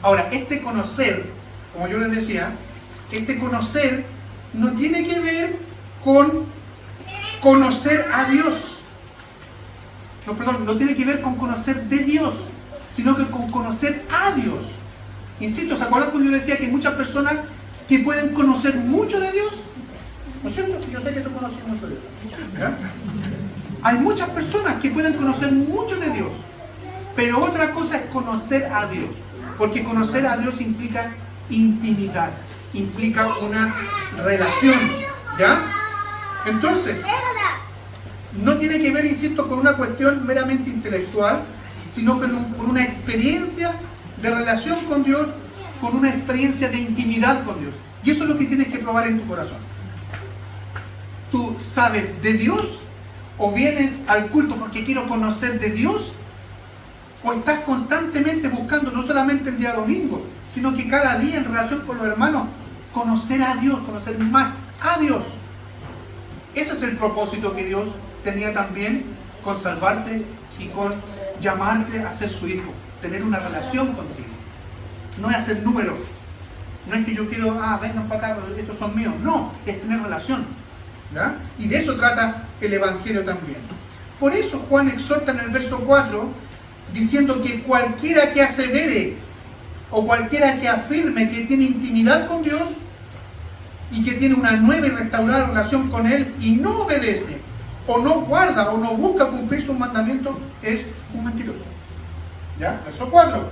Ahora, este conocer, como yo les decía, este conocer no tiene que ver con conocer a Dios. No, perdón, no tiene que ver con conocer de Dios, sino que con conocer a Dios. Insisto, ¿se acuerdan cuando yo decía que hay muchas personas que pueden conocer mucho de Dios? ¿No es cierto? Yo sé que tú conoces mucho de Dios. ¿Ya? Hay muchas personas que pueden conocer mucho de Dios, pero otra cosa es conocer a Dios, porque conocer a Dios implica intimidad, implica una relación, ¿ya? Entonces, no tiene que ver, insisto, con una cuestión meramente intelectual, sino con una experiencia de relación con Dios, con una experiencia de intimidad con Dios. Y eso es lo que tienes que probar en tu corazón. ¿Tú sabes de Dios? ¿O vienes al culto porque quiero conocer de Dios? ¿O estás constantemente buscando, no solamente el día domingo, sino que cada día en relación con los hermanos, conocer a Dios, conocer más a Dios? Ese es el propósito que Dios tenía también con salvarte y con llamarte a ser su hijo, tener una relación contigo. No es hacer números, no es que yo quiero, vengan para acá, estos son míos. No, es tener relación, ¿ya? Y de eso trata el Evangelio también. Por eso Juan exhorta en el verso 4 diciendo que cualquiera que asevere o cualquiera que afirme que tiene intimidad con Dios y que tiene una nueva y restaurada relación con Él y no obedece, o no guarda, o no busca cumplir sus mandamientos, es un mentiroso. ¿Ya? Verso 4.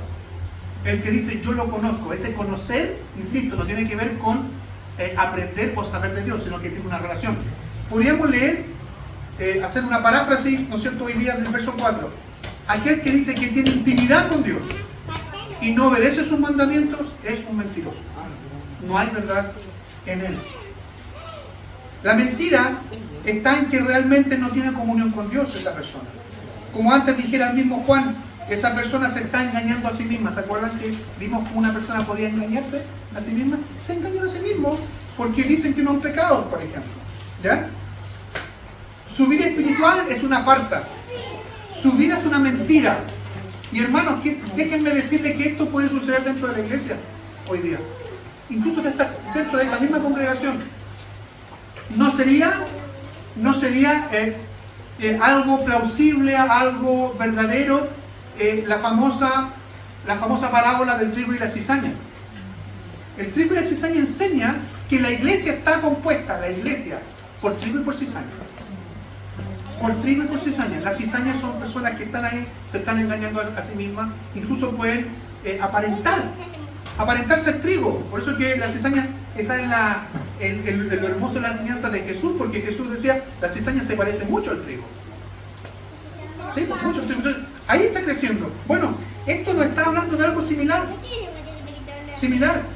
El que dice yo lo conozco, ese conocer, insisto, no tiene que ver con aprender o saber de Dios, sino que tiene una relación. Podríamos leer, hacer una paráfrasis, ¿no es cierto?, hoy día en el verso 4. Aquel que dice que tiene intimidad con Dios y no obedece sus mandamientos es un mentiroso. No hay verdad en él. La mentira está en que realmente no tiene comunión con Dios esa persona. Como antes dijera el mismo Juan, esa persona se está engañando a sí misma. ¿Se acuerdan que vimos cómo una persona podía engañarse a sí misma? Se engañó a sí mismo porque dicen que no han pecado, por ejemplo. ¿Ya? Su vida espiritual es una farsa. Su vida es una mentira. Y hermanos, déjenme decirles que esto puede suceder dentro de la iglesia hoy día. Incluso dentro de la misma congregación. No sería algo plausible, algo verdadero, la famosa parábola del trigo y la cizaña. El trigo y la cizaña enseña que la iglesia está compuesta, por trigo y por cizaña. Por trigo y por cizaña. Las cizañas son personas que están ahí, se están engañando a sí mismas, incluso pueden aparentar ser trigo. Por eso es que la cizaña, esa es lo hermoso de la enseñanza de Jesús, porque Jesús decía, la cizaña se parece mucho al trigo. Sí, mucho trigo. Entonces, ahí está creciendo. Bueno, esto nos está hablando de algo similar.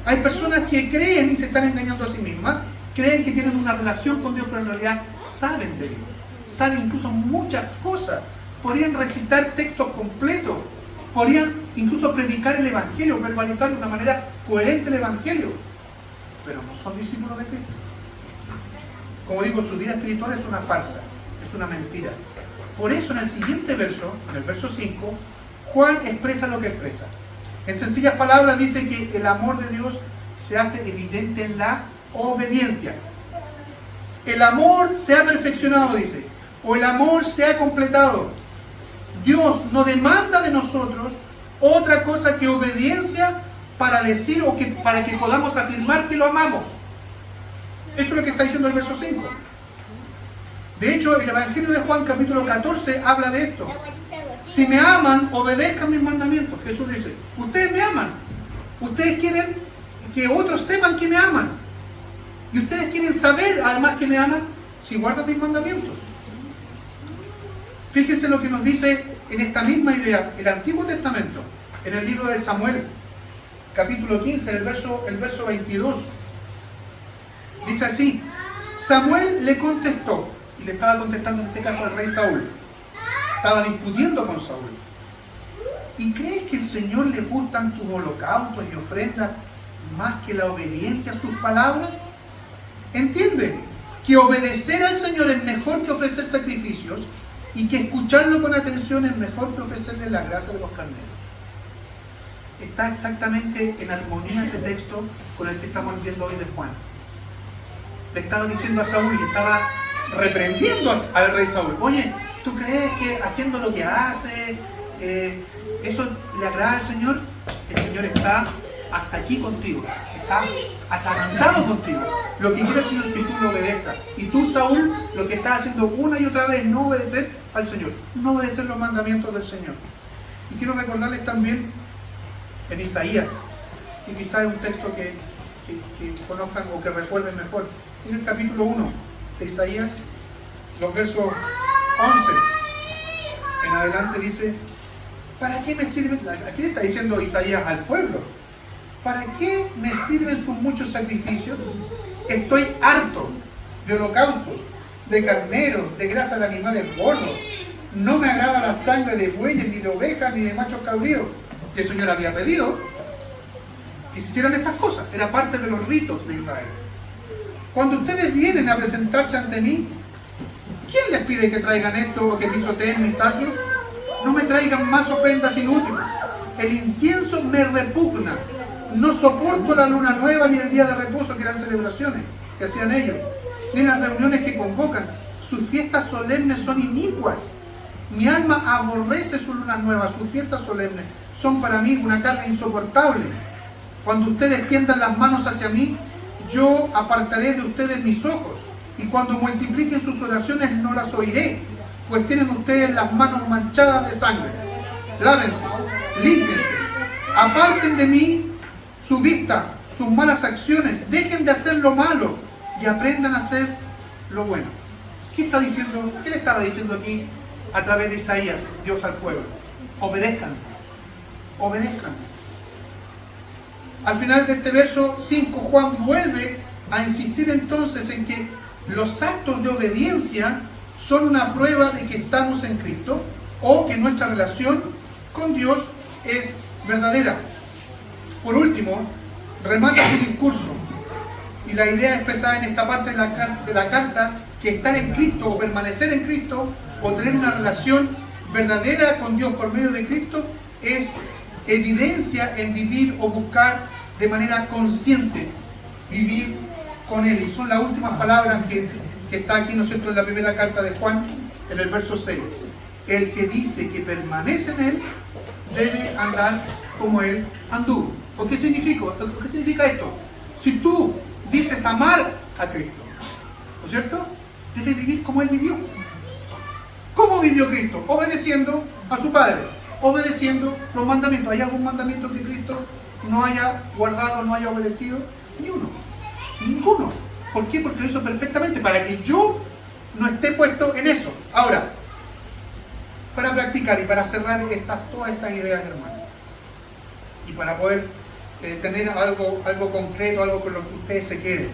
Hay personas que creen y se están engañando a sí mismas, creen que tienen una relación con Dios, pero en realidad saben de Dios. Saben incluso muchas cosas. Podrían recitar textos completos. Podrían incluso predicar el Evangelio, verbalizar de una manera coherente el Evangelio. Pero no son discípulos de Cristo. Como digo, su vida espiritual es una farsa, es una mentira. Por eso en el siguiente verso, en el verso 5, Juan expresa lo que expresa. En sencillas palabras dice que el amor de Dios se hace evidente en la obediencia. El amor se ha perfeccionado, dice, o el amor se ha completado. Dios no demanda de nosotros otra cosa que obediencia para decir o para que podamos afirmar que lo amamos. Eso es lo que está diciendo el verso 5. De hecho, el Evangelio de Juan capítulo 14 habla de esto. Si me aman, obedezcan mis mandamientos. Jesús dice, ustedes me aman. Ustedes quieren que otros sepan que me aman. Y ustedes quieren saber además que me aman si guardan mis mandamientos. Fíjense lo que nos dice en esta misma idea el Antiguo Testamento, en el libro de Samuel, capítulo 15, el verso 22. Dice así, Samuel le contestó, y le estaba contestando en este caso al rey Saúl. Estaba discutiendo con Saúl. ¿Y crees que el Señor le gustan tus holocaustos y ofrendas más que la obediencia a sus palabras? Entiende que obedecer al Señor es mejor que ofrecer sacrificios y que escucharlo con atención es mejor que ofrecerle la grasa de los carneros. Está exactamente en armonía ese texto con el que estamos viendo hoy de Juan. Le estaba diciendo a Saúl y estaba reprendiendo al rey Saúl. Oye, ¿tú crees que haciendo lo que hace, eso le agrada al Señor? El Señor está hasta aquí contigo, está atragantado contigo. Lo que quiere el Señor es que tú lo obedezcas. Y tú, Saúl, lo que estás haciendo una y otra vez es no obedecer al Señor, no obedecer los mandamientos del Señor. Y quiero recordarles también en Isaías, que quizás es un texto que conozcan o que recuerden mejor. En el capítulo 1 de Isaías, los versos 11 en adelante dice, ¿para qué me sirven? Aquí le está diciendo Isaías al pueblo, ¿para qué me sirven sus muchos sacrificios? Estoy harto de holocaustos, de carneros, de grasa de animales gordos. No me agrada la sangre de bueyes, ni de ovejas, ni de machos cabríos. Que el Señor había pedido que se hicieran estas cosas. Era parte de los ritos de Israel. Cuando ustedes vienen a presentarse ante mí, ¿quién les pide que traigan esto o que pisoteen mis atrios? No me traigan más ofrendas inútiles. El incienso me repugna. No soporto la luna nueva ni el día de reposo, que eran celebraciones que hacían ellos, ni las reuniones que convocan. Sus fiestas solemnes son inicuas. Mi alma aborrece sus lunas nuevas, sus fiestas solemnes son para mí una carga insoportable. Cuando ustedes tiendan las manos hacia mí, yo apartaré de ustedes mis ojos. Y cuando multipliquen sus oraciones, no las oiré, pues tienen ustedes las manos manchadas de sangre. Lávense, límpiense, aparten de mí su vista, sus malas acciones, dejen de hacer lo malo y aprendan a hacer lo bueno. ¿Qué está diciendo? ¿Qué le estaba diciendo aquí a través de Isaías, Dios al pueblo? Obedezcan, obedezcan. Al final de este verso 5, Juan vuelve a insistir entonces en que los actos de obediencia son una prueba de que estamos en Cristo o que nuestra relación con Dios es verdadera. Por último, remata su discurso y la idea expresada en esta parte de la carta, que estar en Cristo o permanecer en Cristo o tener una relación verdadera con Dios por medio de Cristo es evidencia en vivir o buscar de manera consciente vivir con Él. Y son las últimas palabras que está aquí, ¿no es cierto?, en la primera carta de Juan, en el verso 6. El que dice que permanece en Él debe andar como Él anduvo. ¿O qué significa esto? Si tú dices amar a Cristo, ¿no es cierto?, debes vivir como Él vivió. ¿Cómo vivió Cristo? Obedeciendo a su Padre, obedeciendo los mandamientos. ¿Hay algún mandamiento que Cristo no haya guardado, no haya obedecido? Ni uno, ninguno. ¿Por qué? Porque lo hizo perfectamente, para que yo no esté puesto en eso. Ahora, para practicar y para cerrar todas estas ideas, hermanos, y para poder tener algo concreto, algo con lo que ustedes se queden.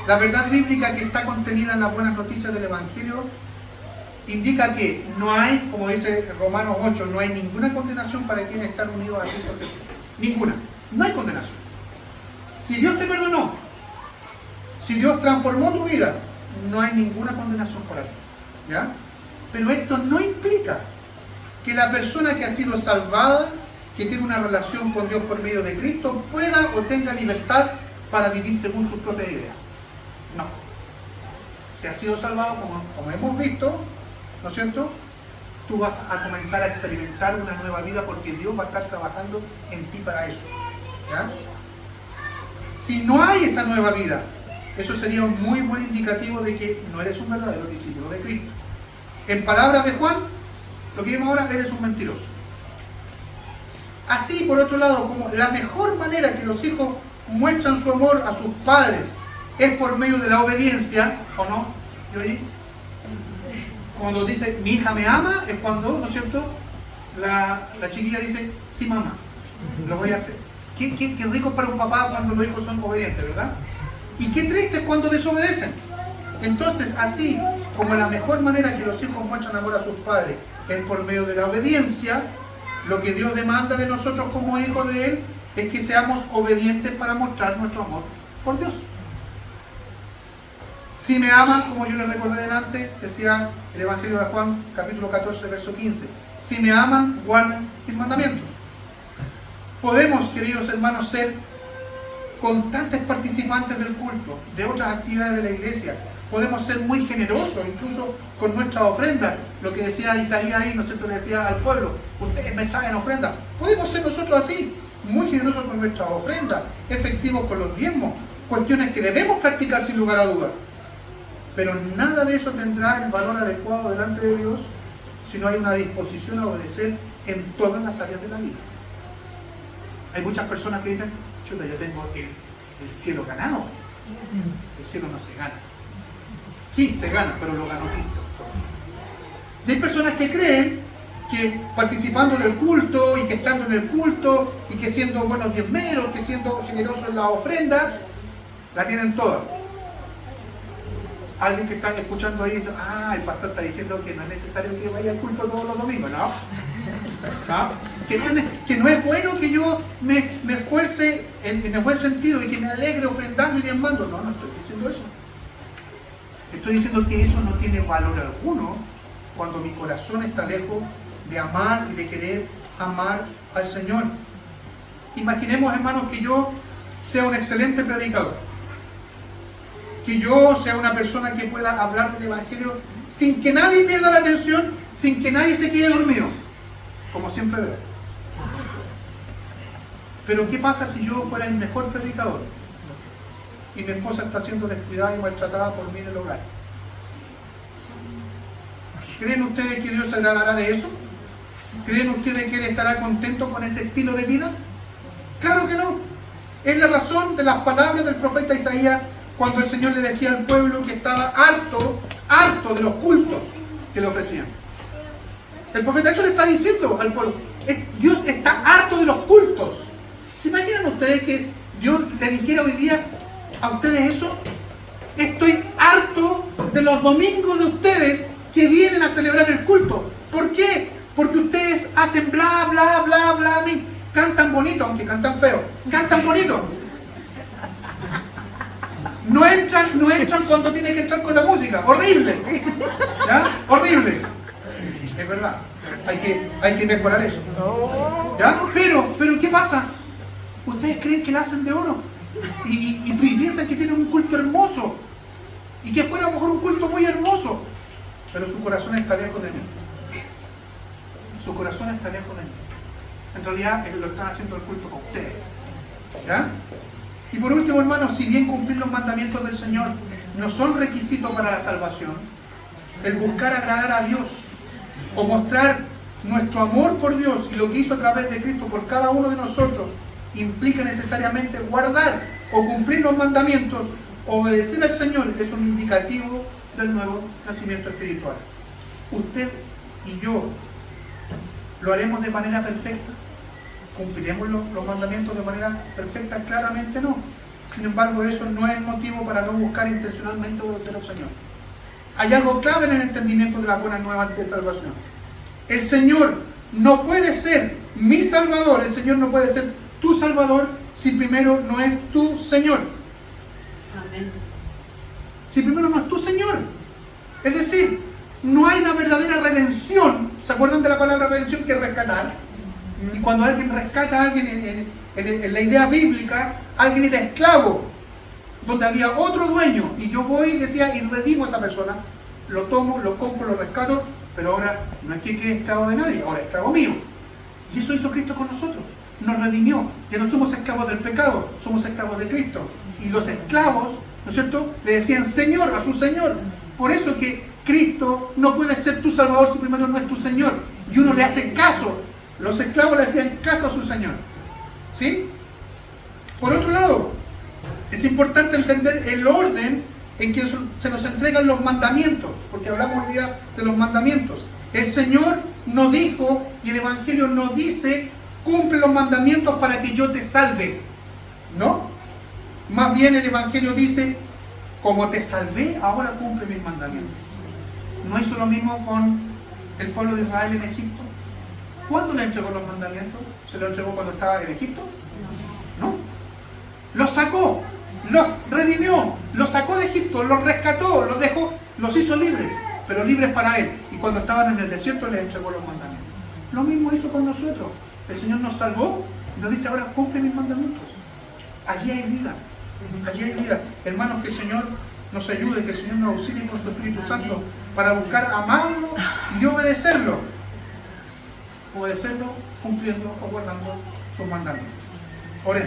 La verdad bíblica que está contenida en las buenas noticias del Evangelio indica que no hay, como dice Romanos 8, no hay ninguna condenación para quienes están unidos a Cristo Jesús. Ninguna. No hay condenación. Si Dios te perdonó, si Dios transformó tu vida, no hay ninguna condenación por aquí. ¿Ya? Pero esto no implica que la persona que ha sido salvada, que tiene una relación con Dios por medio de Cristo, pueda o tenga libertad para vivir según sus propias ideas. No. Si has sido salvado, como hemos visto, ¿no es cierto?, tú vas a comenzar a experimentar una nueva vida porque Dios va a estar trabajando en ti para eso. ¿Ya? Si no hay esa nueva vida, eso sería un muy buen indicativo de que no eres un verdadero discípulo de Cristo. En palabras de Juan, lo que vimos ahora, eres un mentiroso. Así, por otro lado, como la mejor manera que los hijos muestran su amor a sus padres es por medio de la obediencia, ¿o no? ¿Y oye? Cuando dice, mi hija me ama, es cuando, ¿no es cierto?, la chiquilla dice, sí, mamá, lo voy a hacer. Qué rico para un papá cuando los hijos son obedientes, ¿verdad? Y qué triste es cuando desobedecen. Entonces, así como la mejor manera que los hijos muestran amor a sus padres es por medio de la obediencia, lo que Dios demanda de nosotros como hijos de Él es que seamos obedientes para mostrar nuestro amor por Dios. Si me aman, como yo les recordé delante, decía el Evangelio de Juan, capítulo 14, verso 15. Si me aman, guarden mis mandamientos. Podemos, queridos hermanos, ser constantes participantes del culto, de otras actividades de la iglesia. Podemos ser muy generosos, incluso con nuestra ofrenda. Lo que decía Isaías ahí, ¿no es cierto?, le decía al pueblo, ustedes me traen ofrenda. Podemos ser nosotros así, muy generosos con nuestra ofrenda, efectivos con los diezmos, cuestiones que debemos practicar sin lugar a dudas. Pero nada de eso tendrá el valor adecuado delante de Dios si no hay una disposición a obedecer en todas las áreas de la vida. Hay muchas personas que dicen, chuta, yo tengo el cielo ganado. El cielo no se gana. Sí, se gana, pero lo ganó Cristo. Y hay personas que creen que participando del culto y que estando en el culto y que siendo buenos diezmeros, que siendo generosos en la ofrenda, la tienen toda. Alguien que está escuchando ahí dice, el pastor está diciendo que no es necesario que vaya al culto todos los domingos, ¿no? ¿No? Que no es bueno que yo me esfuerce en el buen sentido y que me alegre ofrendando y diezmando. No estoy diciendo eso. Estoy diciendo que eso no tiene valor alguno cuando mi corazón está lejos de amar y de querer amar al Señor. Imaginemos, hermanos, que yo sea un excelente predicador, que yo sea una persona que pueda hablar del Evangelio sin que nadie pierda la atención, sin que nadie se quede dormido, como siempre veo. Pero ¿qué pasa si yo fuera el mejor predicador y mi esposa está siendo descuidada y maltratada por mí en el hogar? ¿Creen ustedes que Dios se agradará de eso? ¿Creen ustedes que Él estará contento con ese estilo de vida? Claro que no. Es la razón de las palabras del profeta Isaías cuando el Señor le decía al pueblo que estaba harto de los cultos que le ofrecían. El profeta eso le está diciendo al pueblo. Dios está harto de los cultos. ¿Se imaginan ustedes que Dios le dijera hoy día a ustedes eso? Estoy harto de los domingos de ustedes que vienen a celebrar el culto. ¿Por qué? Porque ustedes hacen bla, bla, bla, bla, cantan bonito, aunque cantan feo. Cantan bonito. No entran cuando tienen que entrar con la música. Horrible. ¿Ya? Horrible. Es verdad. Hay que mejorar eso. ¿Ya? Pero ¿qué pasa? Ustedes creen que la hacen de oro. Y piensan que tienen un culto hermoso. Y que fuera a lo mejor un culto muy hermoso. Pero su corazón está lejos de mí. Su corazón está lejos de mí. En realidad lo están haciendo el culto con ustedes. ¿Ya? Y por último, hermanos, si bien cumplir los mandamientos del Señor no son requisitos para la salvación, el buscar agradar a Dios o mostrar nuestro amor por Dios y lo que hizo a través de Cristo por cada uno de nosotros implica necesariamente guardar o cumplir los mandamientos, obedecer al Señor, es un indicativo del nuevo nacimiento espiritual. Usted y yo lo haremos de manera perfecta. ¿Cumpliremos los mandamientos de manera perfecta? Claramente no. Sin embargo, eso no es motivo para no buscar intencionalmente obedecer al Señor. Hay algo clave en el entendimiento de las buenas nuevas de salvación. El Señor no puede ser mi Salvador, el Señor no puede ser tu Salvador si primero no es tu Señor. Amén. Si primero no es tu Señor. Es decir, no hay una verdadera redención. ¿Se acuerdan de la palabra redención, que es rescatar? Y cuando alguien rescata a alguien en la idea bíblica, alguien era esclavo, donde había otro dueño, y yo voy y decía, y redimo a esa persona, lo tomo, lo compro, lo rescato, pero ahora no es que quede esclavo de nadie, ahora es esclavo mío. Y eso hizo Cristo con nosotros, nos redimió. Ya no somos esclavos del pecado, somos esclavos de Cristo. Y los esclavos, ¿no es cierto?, le decían Señor a su Señor. Por eso que Cristo no puede ser tu Salvador si primero no es tu Señor. Y uno le hace caso. Los esclavos le hacían caso a su Señor. ¿Sí? Por otro lado, es importante entender el orden en que se nos entregan los mandamientos, porque hablamos hoy día de los mandamientos. El Señor no dijo, y el Evangelio no dice, cumple los mandamientos para que yo te salve. ¿No? Más bien el Evangelio dice, como te salvé, ahora cumple mis mandamientos. ¿No hizo lo mismo con el pueblo de Israel en Egipto? ¿Cuándo le entregó los mandamientos? ¿Se los entregó cuando estaba en Egipto? No. Los sacó, los redimió, los sacó de Egipto, los rescató, los dejó, los hizo libres, pero libres para Él. Y cuando estaban en el desierto les entregó los mandamientos. Lo mismo hizo con nosotros. El Señor nos salvó y nos dice ahora cumple mis mandamientos. Allí hay vida. Allí hay vida. Hermanos, que el Señor nos ayude, que el Señor nos auxilie con su Espíritu Santo para buscar amarlo y obedecerlo. Obedecerlo, cumpliendo o guardando sus mandamientos. Oremos.